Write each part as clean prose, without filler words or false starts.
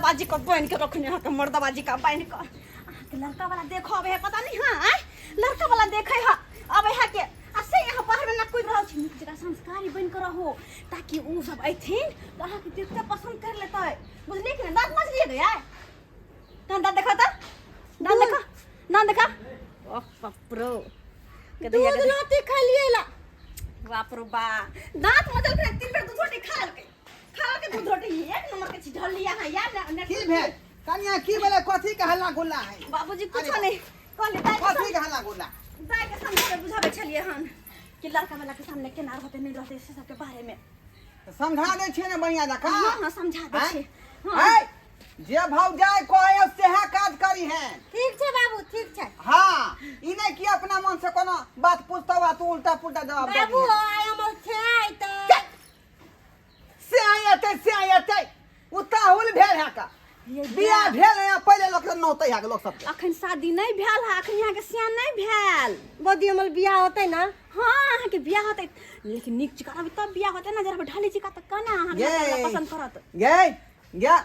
मर्दबाजी का बहन के रखने है, मर्दबाजी का बहन का लड़का वाला देखो अब है पता नहीं। हाँ लड़का वाला देखे है अब है के ऐसे यहाँ बाहर में ना कोई रहो छी जरा संस्कारी बन कर रहो ताकि वो सब आइथिन तो अहाँ के देखते पसंद कर लेता है बुझलिए कि ना। दांत मज लिए गया है दांत देखो तो दांत देखा ओह पप्रो के दिया दूध रोटी खा लिए ला बाप रे बा दांत मजल के 3 बार दूध रोटी खा के दूध रोटी एक नंबर के चीज ढल लिया है यार ने की भेल कन्या की बोले कथी के हल्ला गुल्ला है बाबूजी कुछ नहीं कहले दाई कथी के हल्ला गुल्ला दाई के समझावे बुझावे छलिए हन कि लड़का वाला के सामने केना रहते नहीं रहते से सब के बारे में समझा दे छे ने बढ़िया जका। हां समझा दे छे हां जे भौजाई कहे सेहा काज करी है। ठीक छे बाबू ठीक छे। हां ई नहीं कि अपना मन से कोनो बात पूछतो बा तू उल्टा पुल्टा जवाब दे बाबू आय हम छे आई तो से आयते उताहुल भेल है का बियाह भेल है पहले लोग नौतै है लोग सब अखन शादी नहीं भेल है अखन यहाँ के सियान नहीं भेल बदी हमर बियाह होतै ना। हां अहाँ के बियाह होतै लेकिन निक चिका अभी तब बियाह होतै ना जरा ढाली चिका त कना अहाँ के पसंद करत ये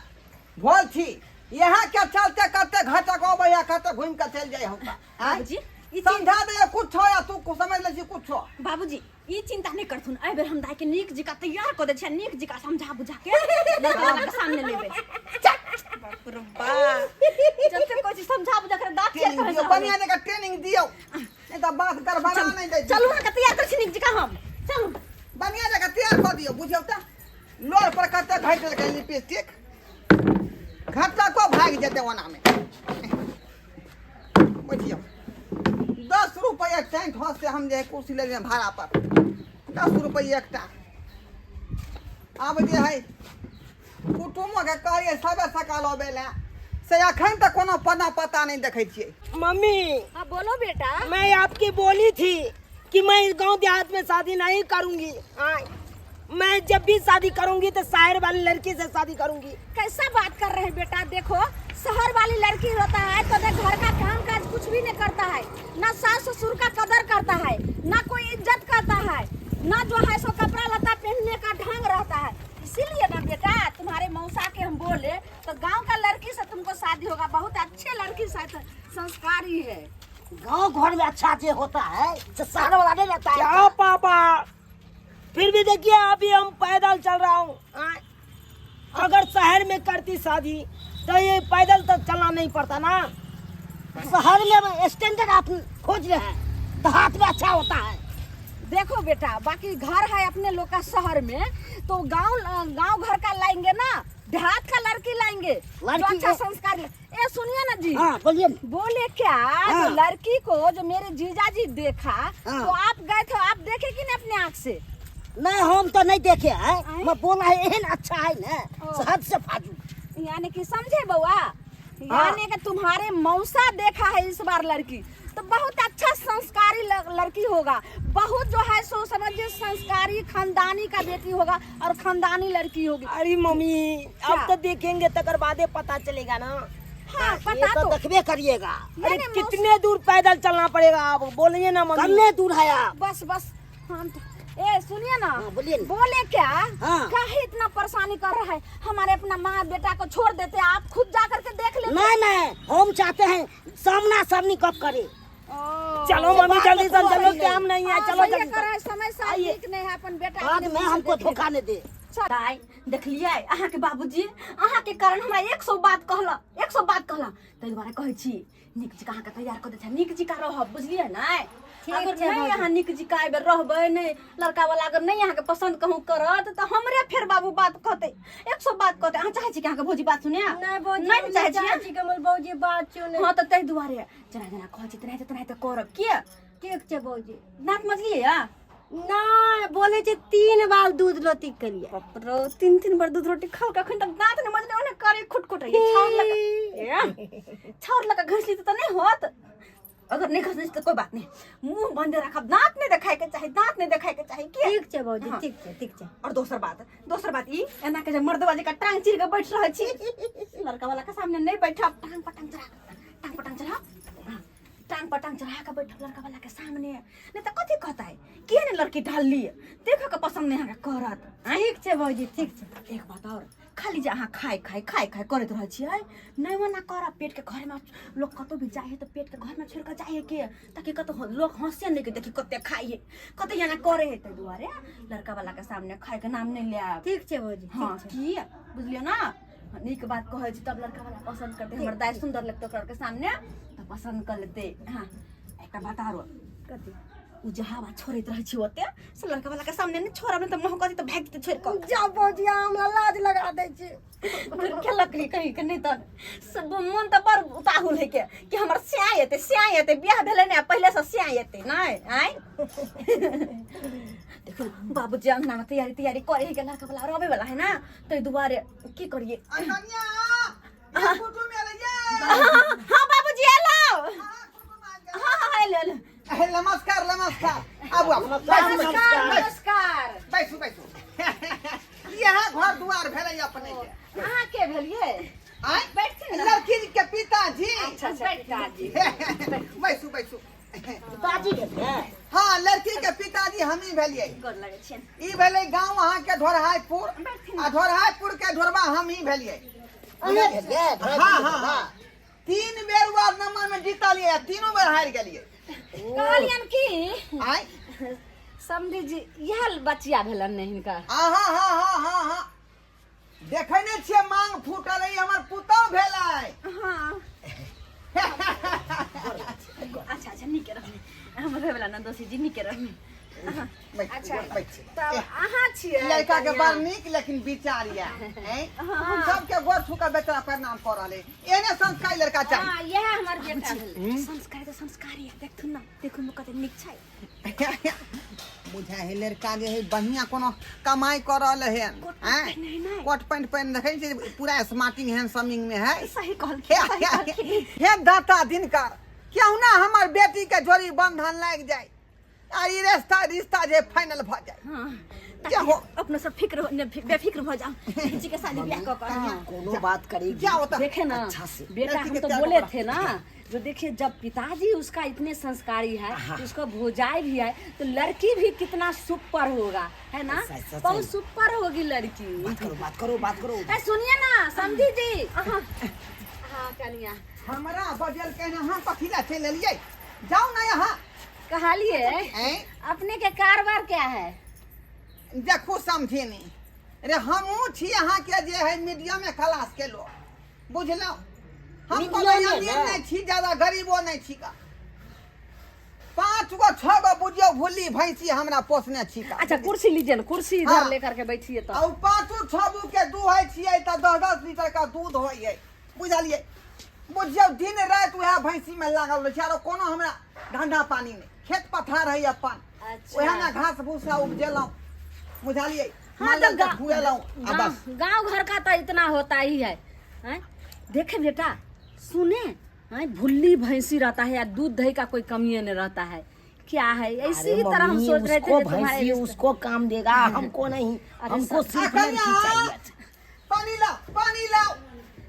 बोल थी यहाँ क्या चलते करते घर तक ओ भैया खाते घूम के चल जाए होता बाबूजी समझा दे कुछ हो या तू कुछ समझ ले छी कुछ हो बाबूजी ये चिंता नहीं करथुन आई बेर हम दाई के निक जिका तैयार कर दे छै निक जिका समझा बुझा के लड़का वाला के सामने लेबे बाप रे बा जब तक कोई समझा बुझा के दांत चेक कर दियो बढ़िया जगह ट्रेनिंग दियो नहीं तो बात कर बना नहीं दे चलो ना तैयार कर छी निक जिका हम चलो बढ़िया जगह तैयार कर दियो बुझियो त लोर पर कते घाट के लिपस्टिक घाटा को भाग जेते वना में बुझियो 10 रुपया टेंट हाउस से हम जे कुर्सी ले भाड़ा पर 10 रुपया एकटा आब जे है कुटुम्ब के कहलिए सबे सकाल अबेला से अखन तक कोनो पता नहीं देखे छिए। मम्मी हां बोलो बेटा मैं आपकी बोली थी कि मैं इस गांव देहात में शादी नहीं करूंगी। मैं जब भी शादी करूंगी तो शहर वाली लड़की से शादी करूंगी। कैसा बात कर रहे हैं बेटा देखो शहर वाली लड़की होता है तो देख घर का काम काज कुछ भी नहीं करता है ना सास ससुर का कदर करता है ना कोई इज्जत करता है ना जो है सो कपड़ा लत्ता पहनने का ढंग रहता है। इसीलिए ना बेटा तुम्हारे मौसा के हम बोले तो गांव का लड़की से तुमको शादी होगा बहुत अच्छे लड़की से संस्कारी है। गांव घर में अच्छा से होता है तो शहर वाला नहीं रहता है। क्या पापा फिर भी देखिए अभी हम पैदल चल रहा हूँ। अगर शहर में करती शादी तो ये पैदल तो चलना नहीं पड़ता ना। शहर में स्टैंडर्ड आप खोज रहे हैं देहात में अच्छा होता है। देखो बेटा बाकी घर है अपने लोग का शहर में तो गांव घर का लाएंगे ना देहात का लड़की लाएंगे जो अच्छा संस्कारी। ए सुनिए ना जी बोलिए बोले क्या जो लड़की को जो मेरे जीजा जी देखा तो आप गए थे आप देखे कि नहीं अपने आँख से? नहीं हम तो नहीं देखे हैं मैं बोला है एहन अच्छा है ना शहर से फाजू यानी कि समझे बउआ यानी कि तुम्हारे मौसा देखा है इस बार लड़की तो बहुत अच्छा संस्कारी लड़की होगा बहुत जो है सो समझिए संस्कारी खानदानी का बेटी होगा और खानदानी लड़की होगी। अरे मम्मी अब तो देखेंगे तकर बादे पता चलेगा ना। हाँ पता तो देखबे करिएगा। अरे कितने दूर पैदल चलना पड़ेगा आप बोलिए ना मम्मी। कितने दूर है आप? बस हम तो ए सुनिए ना बोलिए बोले क्या काहे इतना परेशानी कर रहा है हमारे अपना माँ बेटा को छोड़ देते आप खुद जा करके देख लेते। नहीं हम चाहते हैं सामना सामनी कब करे। चलो मम्मी जल्दी से चलो टाइम नहीं है चलो जल्दी करे समय साल ठीक नहीं है अपन बेटा बाद में हमको धोखा नहीं दे। दाई देख लिया अहाँ के बाबूजी अहाँ के कारण हमरा 100 बात कहला तै दुआरे कहै छी निक जी अहाँ के तैयार कर दे निक जी का रह बुझलिए ना। अगर नहीं यहाँ निक जी का बेर रहबे नहीं लड़का वाला अगर नहीं यहाँ के पसंद कहूँ करत तो हमरे फिर बाबू बात कहते 100 बात कहते। अहाँ चाहे छी कि अहाँ के भौजी बात सुने नहीं चाहे छी कमल भौजी बात सुने। हां तो तै दुआरे जना कहै छी तनाइ त करब के ठीक छे भौजी नाक मजलिए या ना बोले छे 3 बार दूध रोटी करिए। बापरो 3 बार दूध रोटी खाओ कखन तक दांत न मजले ओने करे खुटखुट छाउर लगा घसली तो नहीं होत अगर नहीं घसली तो कोई बात नहीं मुंह बंद रखब दांत नहीं देखाय के चाहे के ठीक छे भौजी ठीक छे। और दोसर बात ई एना के जब मर्दवा जी का टांग चीर के बैठ रह छी लड़का वाला के सामने नहीं बैठब टांग पटांग चढ़ा के बैठब लड़का वाला के सामने नहीं तो कथी कहता है के ने लड़की ढाल ली देखो के पसंद नहीं है करत। ठीक छे भौजी ठीक छे। एक बात और खाली जहाँ खाए खाए खाए खाए करत रह छियै नहीं मना कर पेट के घर में लोग कतो भी जाए तो पेट के घर में छोड़ के जाए के ताकि कतो लोग हंसे नहीं के देखी कते खाई है कते जना करे है ते दुआरे लड़का वाला के सामने खाए के नाम नहीं ले ठीक छे भौजी हाँ की बुझलियो ना नीक बात कहे छी तब लड़का वाला पसंद करते हमर दाई सुंदर लगते ओकर के सामने तो पसंद कर लेते हां एकटा बता रो कथी उ जहाँ बात छोड़त रह छी ओते से लड़का वाला के सामने नहीं छोड़ा तो मुंह कथी तो भाग के छोड़ के जा भौजी हमरा लाज लगा दे छे के लकड़ी कहीं के नहीं तो सब मन तो पर उताहुल है के कि हमर स्याय एते बियाह भेले ने पहले से स्याय एते नहीं आय देखो बाबूजी अंगना में तैयारी करे है के लड़का वाला रोबे वाला है ना तो दुबारे की करिए अनन्या ये फोटो में ले जा हां बाबूजी हेलो हां हेलो नमस्कार नमस्कार आबू आबू नमस्कार बैसू बैसू यहाँ घर दुआर भेलै अपने के अहाँ के भेलिए आय बैठिए ना। लड़की के पिताजी अच्छा पिताजी बैसू बैसू पिताजी के हाँ लड़की के पिताजी हम ही भेलिए गोर लगै छियन ई भेलै गांव अहाँ के ढोरहाइपुर आ ढोरहाइपुर के ढोरबा हम ही भेलिए हाँ हाँ हाँ 3 बेर वार्ड नंबर में जीतलिए 3 बेर हार गेलिए कहलियन की आय समझी जी यह बचिया भेलन नहीं हिनका हाँ हाँ हाँ हाँ हाँ हाँ देखे नहीं छियै मांग फूटल है हमर पुतौ भेलै हाँ अच्छा निके रहने हम भेला ना दोषी जी निके रहने अच्छा तब अहाँ छियै लड़का के बड़ नीक लेकिन विचारिया हम सबके गोर छूका बेचारा प्रणाम कर रहले एने संस्कारी लड़का चाहिए हां यह हमर बेटा भेल संस्कार तो संस्कारी है देखथुन ना देखुन में कते नीक छै बुझा है लड़का जे है बढ़िया कोनो कमाई कर रहले है हैं कोट पैंट पहन देखे छै पूरा स्मार्टिंग हैंडसमिंग में है सही कहल हे दाता दिनकर क्यों ना हमर बेटी के जोड़ी बंधन लाग जाए आ ई रिश्ता जे फाइनल भ जाए हां क्या हो अपना सब फिक्र बेफिक्र हो जाओ जी के शादी ब्याह कर कोनो बात करेगी क्या होता देखे ना अच्छा से बेटा हम तो बोले थे ना जो देखिए जब पिताजी उसका इतने संस्कारी है तो उसका भोजाई भी है तो लड़की भी कितना सुपर होगा है ना बहुत सुपर होगी लड़की बात करो सुनिए ना समझी जी हाँ कनिया हमरा बजल के हां पखिला चल लिए जाओ ना यहाँ कहलिए अपने के कारोबार क्या है देखो समझे नहीं अरे हमहू छी यहाँ के जे है मीडियम में क्लास के लोग बुझलो हम तो अमीर नहीं छी ज्यादा गरीबो नहीं छी का 5 गो 6 गो बुझियो भूली भैंसी हमरा पोसने छी का अच्छा कुर्सी लीजिए ना कुर्सी इधर लेकर के बैठिए तो और 5 6 के दूहै छियै त 10 लीटर का दूध होइए बुझलिए बुझियो दिन रात वह भैंसी में लागल रहे आरो कोनो हमरा धंधा पानी नहीं खेत पथार है अपन वह ना घास भूसा उपजेलौ बुझलिए हाँ तो बस गांव घर का तो इतना होता ही है देखे बेटा सुने भुल्ली भैंसी रहता है या दूध दही का कोई कमी नहीं रहता है क्या है इसी तरह हम सोच रहे थे तुम्हारे उसको काम देगा हमको नहीं हमको सिर्फ लड़की चाहिए पानी लाओ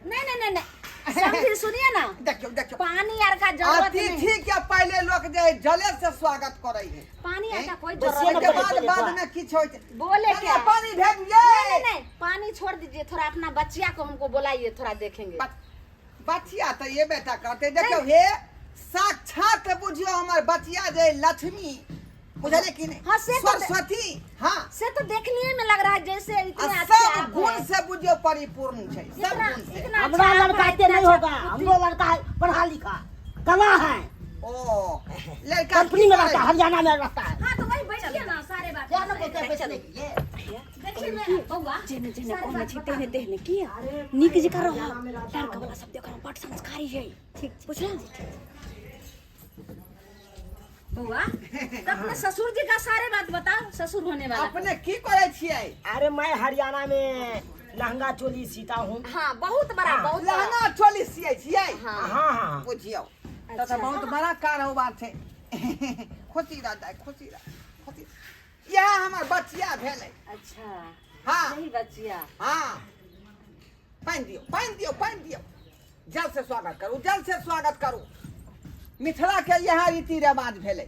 नहीं समझी सुनिए ना देखियो पानी यार का जरूरत नहीं अतिथि के पहले लोग जे जले से स्वागत करे है पानी यार का कोई उसके जरूरत नहीं बाद में किछ होय बोले क्या पानी भेज दिए नहीं पानी छोड़ दीजिए थोड़ा अपना बच्चिया को हमको बुलाइए थोड़ा देखेंगे बच्चिया तो ये बेटा करते देखियो हे साक्षात बुझियो हमर बच्चिया जे लक्ष्मी बुझले कि नहीं हाँ, से तो सरस्वती हाँ से तो देखने में लग रहा है जैसे इतने सब गुण से बुझियो परिपूर्ण छै सब गुण से हमरा लड़का इतने नहीं होगा हमरो लड़का है पढ़ा लिखा कला है ओ लड़का कंपनी में रहता है हरियाणा में रहता है हाँ तो वही बैठिए ना सारे बात जानो को बेचने के लिए देखिए मैं बउआ जेने जेने कोने छी तेने देहने की निक जी कर रहा लड़का वाला सब देख रहा बड़ संस्कारी है ठीक बुझला बउआ तो अपने ससुर जी का सारे बात बताओ ससुर होने वाला अपने की करे छियै अरे मैं हरियाणा में लहंगा चोली सीता हूँ हाँ बहुत बड़ा बहुत बड़ा लहंगा चोली सियै छियै हाँ बुझियो तो बहुत बड़ा कारोबार छै खुशी रहता खुशी यह हमर बच्चिया भेलै अच्छा हाँ यही बच्चिया हाँ पानि दियो जल से स्वागत करू मिथिला के यहाँ रीति रिवाज भेलै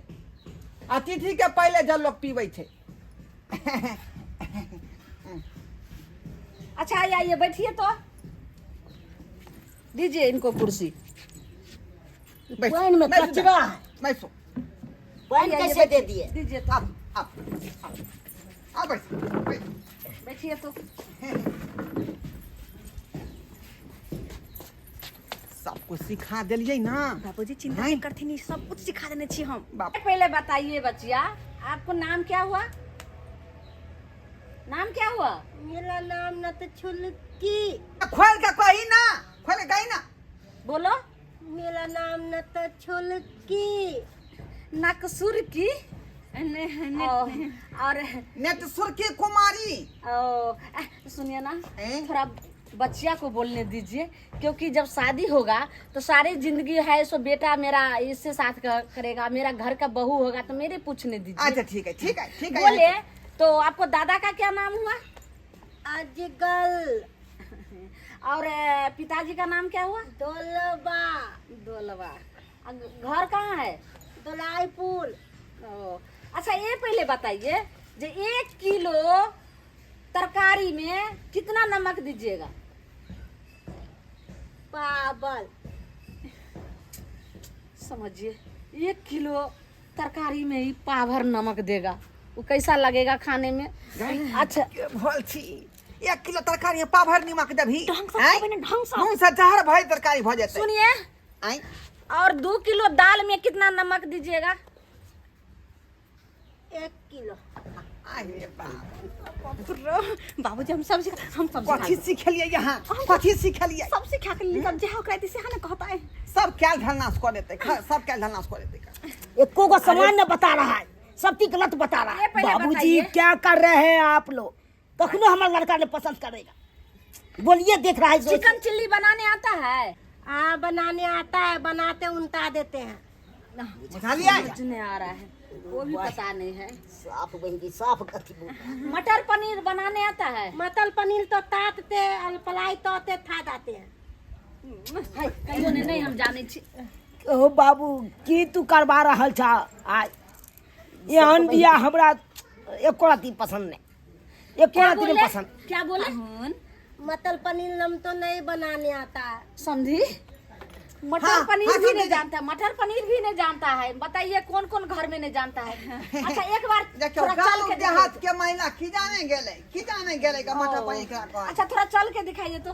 अतिथि के पहले जल लोग पीबै छै अच्छा आइए बैठिए तो, दीजिए इनको कुर्सी। पानी में कचरा है, बैठो। पानी आइए, कैसे दे दिए? दीजिए तो, आप बैठो। बैठिए तो। सब कुछ सिखा दिलिए ना बाबूजी चिंता नहीं करती, नहीं सब कुछ सिखा देने छी हम। बाप। पहले बताइए बच्चिया, आपको नाम क्या हुआ? नाम क्या हुआ? मेरा नाम न तो छुलकी, खोल के कही ना, खोल के कही ना। बोलो। मेरा नाम न तो छुलकी, नकसुर की और नेटसुर की कुमारी। सुनिए ना, हैं? थोड़ा बच्चिया को बोलने दीजिए, क्योंकि जब शादी होगा तो सारी जिंदगी है सो बेटा मेरा इससे साथ करेगा, मेरा घर का बहू होगा तो मेरे पूछने दीजिए। अच्छा ठीक है ठीक है ठीक है। बोले तो आपको दादा का क्या नाम हुआ? अजगल, और पिताजी का नाम क्या हुआ? दोलबा, दोलवा। घर कहाँ है? दोलाईपुर। अच्छा ये पहले बताइए, जो 1 किलो तरकारी में कितना नमक दीजिएगा? पावल, समझिए 1 किलो तरकारी में ही पाभर नमक देगा, वो कैसा लगेगा खाने में? अच्छा भोल छी 1 किलो तरकारी में पाभर निमक देभी, ढंग से खाओ बने, ढंग से। मुंह से जहर भई तरकारी भ जेतै। सुनिए, आई और 2 किलो दाल में कितना नमक दीजिएगा? 1 किलो। अरे बाप, बाबूजी हम सब कथी सिखलिए यहाँ, कथी सिखलिए? सब सिखा के निकल जे ओकरा दिसे हां कहता है। सब क्या ढलनास कर देते, सब क्या ढलनास कर देते। एको को समान न बता रहा है, सब की गलत बता रहा ये है। पहले बाबूजी बताइए। क्या कर रहे हैं आप लोग? कखनो हमारे लड़का ने पसंद करेगा, बोलिए देख रहा है। चिकन चिल्ली बनाने आता है? हाँ बनाने आता है, बनाते उल्टा देते हैं। बुझा लिया? समझने आ रहा है, वो भी पता नहीं है। साफ बहन साफ कथी बोल रहा है? मटर पनीर बनाने आता है? मतल पनीर तो तातते अलपलाई तोते था जाते हैं। कहियो नहीं हम जाने छी। ओ बाबू की तू करवा रहल छ? आय एहन बिया हमरा एको रती पसंद नहीं, एको क्या रती बोले? नहीं पसंद। क्या बोले? मतल पनीर नम तो नहीं बनाने आता है। समझी? मटर हाँ, पनीर हाँ, भी समझी। नहीं जानता, मटर पनीर भी नहीं जानता है। बताइए कौन कौन घर में नहीं जानता है? अच्छा एक बार देखो थोड़ा चल गाँव के देहात दिखाइए। के महिला की जाने गेले का मटर पनीर का कहा। अच्छा थोड़ा चल के दिखाइए तो।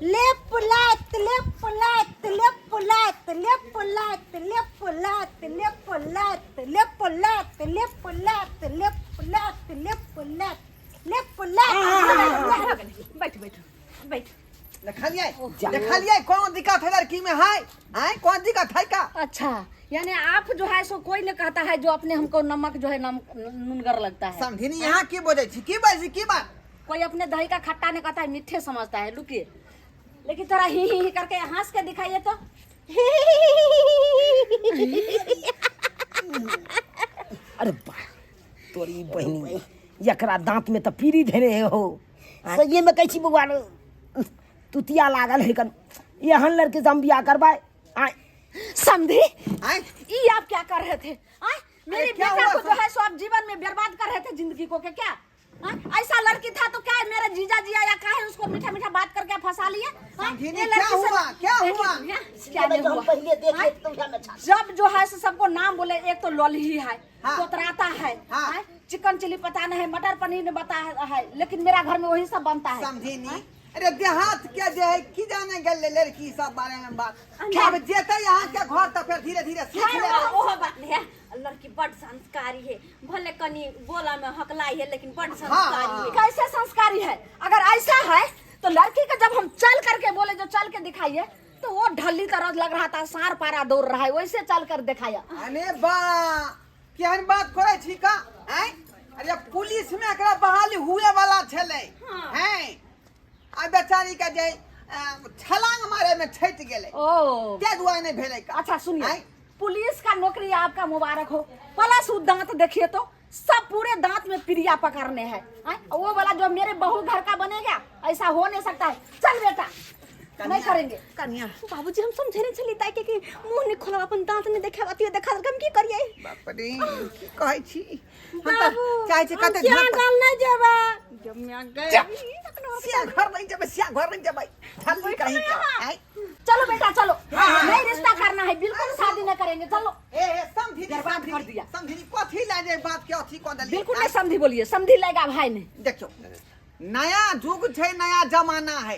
लेप लात लेप लात लेप लात लेप लात लेप लात लेप लात लेप लात लेप लात लेप लात लेप लात लेप लात। बैठ बैठ बैठ। देखलिए कौन दिक्कत है लड़की में है? हैं कौन दिक्कत है का? अच्छा यानी आप जो है सो कोई ने कहता है जो अपने हमको नमक जो है नुनगर लगता है। समझी नहीं यहाँ की बोले छी की बाजी की बात? कोई अपने दही का खट्टा ने कहता है मीठे समझता है। रुकिए, लेकिन थोड़ा ही करके हंस के दिखाइए तो। अरे वाह तोरी बहनी, एकरा दांत में तो पीरी धरे हो। सही में कैसी बुआ तुतिया लागल है कन एहन लड़के से हम बियाह करवाए। आय समझी? हैं ये आप क्या कर रहे थे? मेरे क्या बेटा हुआ को जो है सो आप जीवन में बर्बाद कर रहे थे जिंदगी को के क्या? ऐसा लड़की था तो क्या है मेरा जीजा जी आया का है उसको मीठा मीठा बात करके फंसा लिए? समझी नहीं क्या हुआ? क्या हुआ? क्या नहीं हुआ? पहले देख ले तुम में छा। जब जो है सबको नाम बोले, एक तो लोली है, हाँ। तोतराता है, हाँ। हैं? चिकन चिली पता नहीं है, मटर पनीर ने बता है, लेकिन मेरा घर में वही सब बनता है। समझी नहीं? अरे देहात के जे है की जाने गेले लड़की सब बारे में बात। अब जेते यहाँ के घर तो फिर धीरे धीरे सीख ले। ओहो बात नहीं है, लड़की बड़ संस्कारी है, भले कनी बोला में हकलाई है लेकिन बड़ संस्कारी है। कैसे संस्कारी है? अगर ऐसा है तो लड़की का जब हम चल करके बोले जो चल के दिखाइए तो वो ढली तरह लग रहा था, सार पारा दौड़ रहा है, वैसे चल कर दिखाया। अरे बा केहन बात करे छी का? हैं अरे पुलिस में एकरा बहाली हुए वाला छले हैं आ बेचारी का जे छलांग मारे में छट गेले। ओ क्या दुआ नहीं भेले का? अच्छा सुनिए, हैं? पुलिस का नौकरी आपका मुबारक हो। प्लस वो दांत देखिए तो सब पूरे दांत में पिरिया पकड़ने हैं। वो वाला जो मेरे बहू घर का बनेगा ऐसा हो नहीं सकता है। चल बेटा नहीं करेंगे। कन्या बाबूजी हम समझे नहीं चली ताई के मुंह नहीं खोला अपन दांत नहीं देखा अतियो देखा हम की करिए बाप रे की कहै छी हम बाबू, त चाहे छै कते क्या झट गल नहीं जेबा जब मैं जा। गई सिया घर नहीं जब सिया घर नहीं जबै जल्दी कहीं आई चलो बेटा चलो, हाँ। नहीं रिश्ता करना है, बिल्कुल शादी नहीं करेंगे। चलो ए समझी बर्बाद कर दिया। समझी कथी ला जे बात के अथी क देली बिल्कुल नहीं समझी बोलिए, समझी लेगा भाई ने। देखियो नया युग छै, नया जमाना है।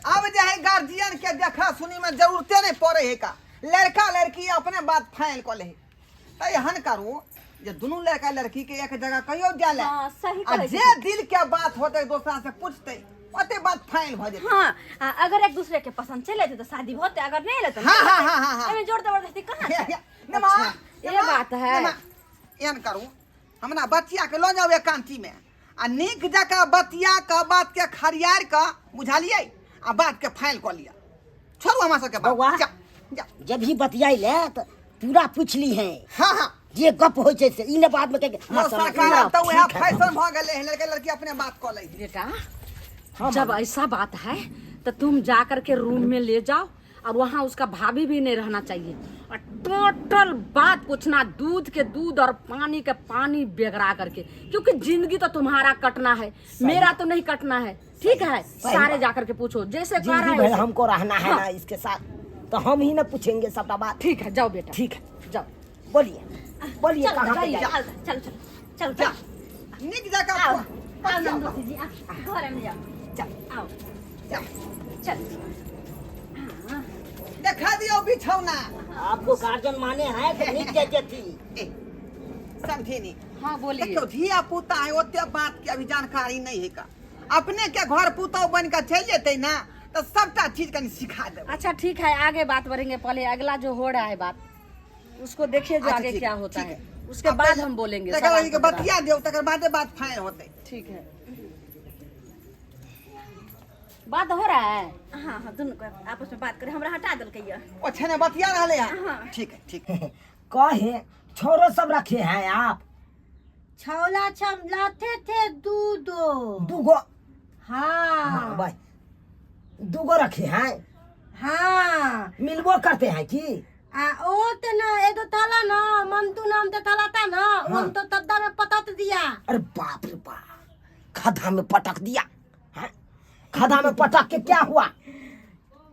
अब जे है गार्जियन के देखा सुनी में जरूरते नहीं पड़े है का लड़का लड़की अपने बात फाइनल कर ले है। एहन करू जे दोनों लड़का लड़की के एक जगह कहियो जाले हाँ, सही आ कहै छी। जे दिल के बात होते दूसरा से पूछते ओते बात फाइनल भ जेते। हां अगर एक दूसरे के पसंद चले तो शादी होते अगर नहीं ले तो हाँ, हाँ, हाँ, हाँ, हाँ। एमे जोर जबरदस्ती कहां है नमा ये बात है। एहन करू हमरा बच्चिया के लो जाओ एकांती में आ नीक जका बतिया का बात के खरियार का बुझालिए आ बात के फाइनल कर लिया। छोड़ू हमरा सबके बौआ। बात जा जा जब ही बतियाई ले तो पूरा पूछली है हाँ हाँ जे गप हो छै से इन बात में के सरकार तो वह फैशन भ गेले है लड़के लड़की अपने बात कर ले। बेटा जब ऐसा बात है तो तुम जा करके रूम में ले जाओ और वहाँ उसका भाभी भी नहीं रहना चाहिए और टोटल बात पूछना, दूध के दूध और पानी के पानी बेगरा करके, क्योंकि जिंदगी तो तुम्हारा कटना है, मेरा तो नहीं कटना है। ठीक है, सारे जा करके पूछो जैसे कर रहा है। हमको रहना है ना इसके साथ, तो हम ही ना पूछेंगे सबका बात। ठीक है जाओ बेटा, ठीक है जाओ। बोलिए बोलिए चलो, कहाँ पे जाइए। जाए? चल चल चल जा चल नीक जका आओ आओ नंदू जी घर में जाओ चल आओ जा चल देखा दियो बिछौना आपको गार्जियन माने हैं कि नहीं कहते थी? ए समझे नहीं। हाँ बोलिए। देखियो धिया पुता है ओते बात के अभी जानकारी नहीं है का अपने के घर पुतौ बन के चल जेते ना तो सबटा चीज कनी सिखा देब। अच्छा ठीक है, आगे बात बढ़ेंगे, पहले अगला जो हो रहा है बात उसको देखिए जो अच्छा, आगे ठीक क्या है, होता ठीक है, है। उसके बाद हम बोलेंगे। तकर सवाल के के दौरान। बतिया दियो तकर बादे बात फाइनल होते। ठीक है, बात हो रहा है। हाँ हाँ दोनों को आपस में बात करे हमरा हटा दल कहिया ओ छने बतिया रहले है। हाँ। ठीक है ठीक है। कहे छोरो सब रखे हैं आप? छोला छम लाते थे दूधो। दूगो? हाँ हाँ भाई दूगो रखे हैं। हाँ मिलबो करते हैं कि? ओ ते ना एदो थाला ना मंतु नाम ते थाला था ना उन तो तद्दा में पटक दिया। अरे बाप रे बाप, खड्डा में पटक दिया? हाँ? खड्डा में पटक के क्या हुआ?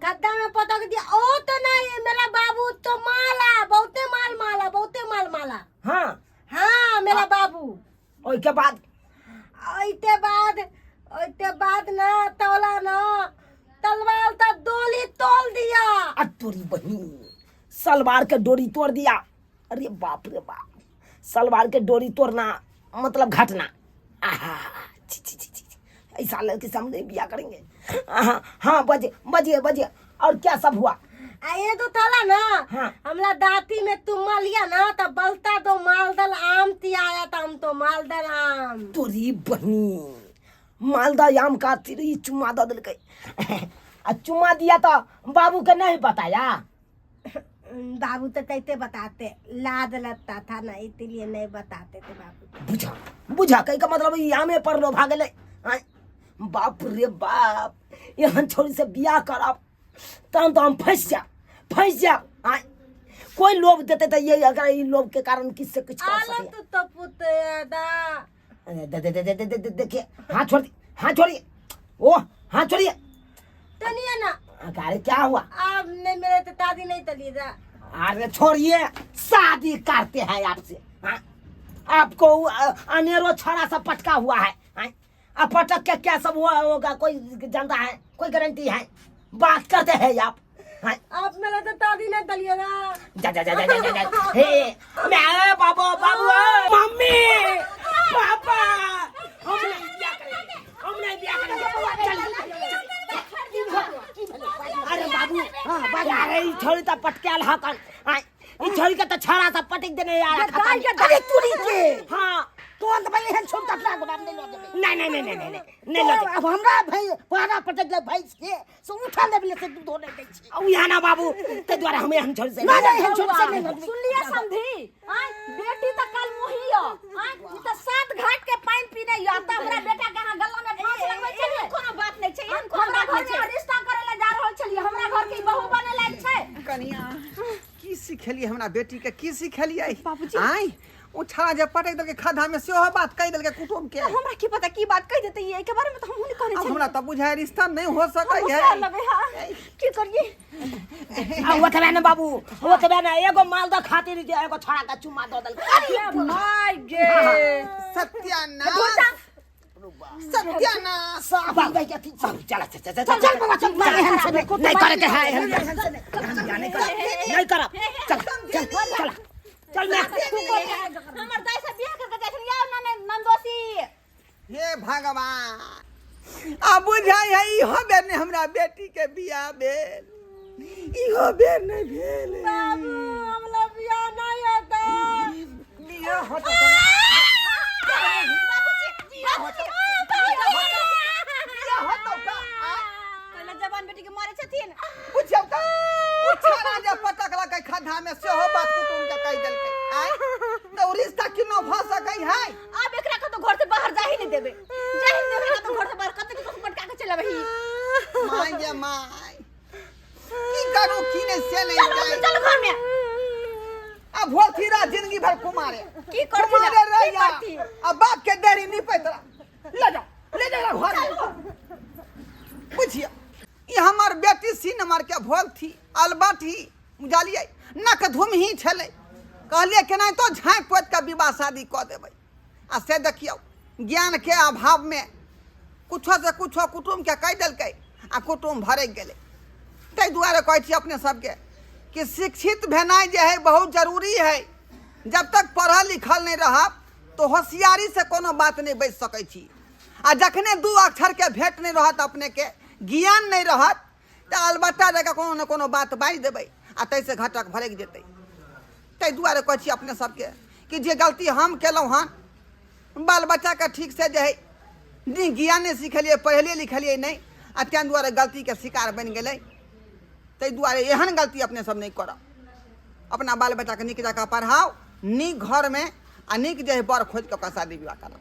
गद्दा में पटक दिया। ओ तो ना ये मेरा बाबू तो माला बहुते माल माला बहुते माल माला। हाँ हाँ मेरा बाबू। और के बाद? ओइते बाद ना तौला ना तलवार तो डोली तोल दिया। तोरी बहनी सलवार के डोरी तोड़ दिया? अरे बाप रे बाप, सलवार के डोरी तोड़ना मतलब घटना। आहा छी छी छी छी, ऐसा लड़के से हम नहीं बिया करेंगे। हाँ हाँ बजे बजे बजे और क्या सब हुआ? ये तो थाला ना हाँ। हमला दाती में तुम लिया ना तो बलता तो मालदल आम तिया आया था हम तो मालदल आम। तोरी बहनी मालदा आम का तिरी चुम्मा दे दिल चुम्मा दिया तो बाबू के नहीं बताया? बाबू तो तैते बताते, लाद लगता था ना इसलिए नहीं बताते थे बाबू। बुझा बुझा कहीं का मतलब यामे पर लो भागले। बाप रे बाप, यहाँ छोरी से बियाह करब तब तो हम फंस जा। कोई लोभ देते तो ये अगर ये लोभ के कारण किससे कुछ कर आलम सके। तो पुते दा देखिए हाथ छोड़िए ओ हाथ छोड़िए। तनिया ना अरे क्या हुआ? आप ने मेरे तो दादी नहीं तली दा। अरे छोड़िए, शादी करते हैं आपसे। आपको अनेरो छड़ा सा पटका हुआ है। अब पटक के क्या सब हुआ होगा कोई जानता है? कोई गारंटी है? बात करते हैं आप। आप मेरे तो दादी नहीं तली ना। जा हे मैं बाबू मम्मी पापा हम नहीं बिया करेंगे। अरे बाबू अरे ई छोरी त पटकेल हकन। ई छोरी के त छड़ा सा पटक देने यार। अरे तुरी के हां तो अंत भाई है छोटा प्लान बना नहीं लो नहीं लो। अब हमरा भाई पारा पटक ले भाई के सो उठा ले से दूध होने दे छी। अब यहाँ ना बाबू ते द्वारा हमें हम छोड़ से नहीं हम छोड़ से नहीं। सुन लिया समझी? बेटी तो कल मोहियो तो 7 घाट के पानी पीने आता हमरा बेटा के हां गल्ला में फांस लगबै छै। कोनो बात नहीं छै हमरा घर में रिश्ता करे ला जा रहल छै सिखलिए हमरा घर के बहू बने लायक छै कनिया की सिखेलिए हमरा बेटी के की सिखेलिए बाबूजी। आई ओ छाड़ा जे पटक देलके खड्डा में सेहो बात कह देलके कुटुम के हमरा की पता की बात कह देते ये के बारे में तो हम नहीं कहने अब छे हमरा त बुझाय रिश्ता नहीं हो सकै है लगे हां की करिए ओतबे ना बाबू ओतबे ना एगो मालदा खातिर जे एगो छोड़ा का चुम्मा द देलकै माय गे सत्यानाश सत्यानाश सब भाई के चल चल चल बाबा चल नहीं करे के है नहीं कर चल चल चल चल मैं हमर दाई से बियाह करके जाय छलिए ना नंदोसी हे भगवान अब बुझाय है इहो बेर ने हमरा बेटी के बियाह भेल इहो बेर नहीं भेल बाबू हमला बियाह नहीं होता बियाह होता पहले जवान बेटी के मारे छथिन पूछब त पूछना जे पटकला के खड्डा में सेहो बात कुटुम के कह देलकै आय त ओ रिश्ता किनो भ सकै है अब एकरा के तो घर से बाहर जा ही नहीं देबे जा ही नहीं देबे तो घर से बाहर कते को पटका के चले बही माय गे माय की करू की ने से नहीं जाय चल घर में अब भोथी रा जिंदगी भर कुमारे की करती कुमारे की रहिया करती? अब बाप के डेरी नहीं पैतरा ले जा घर में बुझिया ये हमार बेटी सी नंबर के भोग थी अलबट ही बुझलिए नक धुम ही छले कहलिए केना तो झाँक पोत के विवाह शादी क देबै आ से देखियो ज्ञान के अभाव में कुछो से कुछो कुटुम के कह देलकै आ कुटुम भरक गेलै ताहि दुआरे कहै छी अपने सबके कि शिक्षित भेनाइ जे है बहुत जरूरी है जब तक पढ़ल लिखल नहीं रहब तो होशियारी से कोनो बात नहीं बच सकै छी आ जखने दू अक्षर के भेंट नहीं रहत अपने के ज्ञान नहीं रहत तो अलबत्ता जगह कोनो न कोनो बात बाजि देबै आ तैसे घटक भरक जेतै ताहि दुआरे कहै छी अपने सबके कि जे गलती हम केलहुँ हन बाल बच्चा के ठीक से जे है ज्ञान नहीं सिखलिए पढ़लिए लिखलिए नहीं आ तें दुआरे गलती के शिकार बनि गेलै ताहि दुआरे एहन गलती अपने सब नहीं करब अपना बाल बच्चा के नीक जगह पढ़ाओ नीक घर में आ नीक जे है बर खोज के ओकरा शादी विवाह करब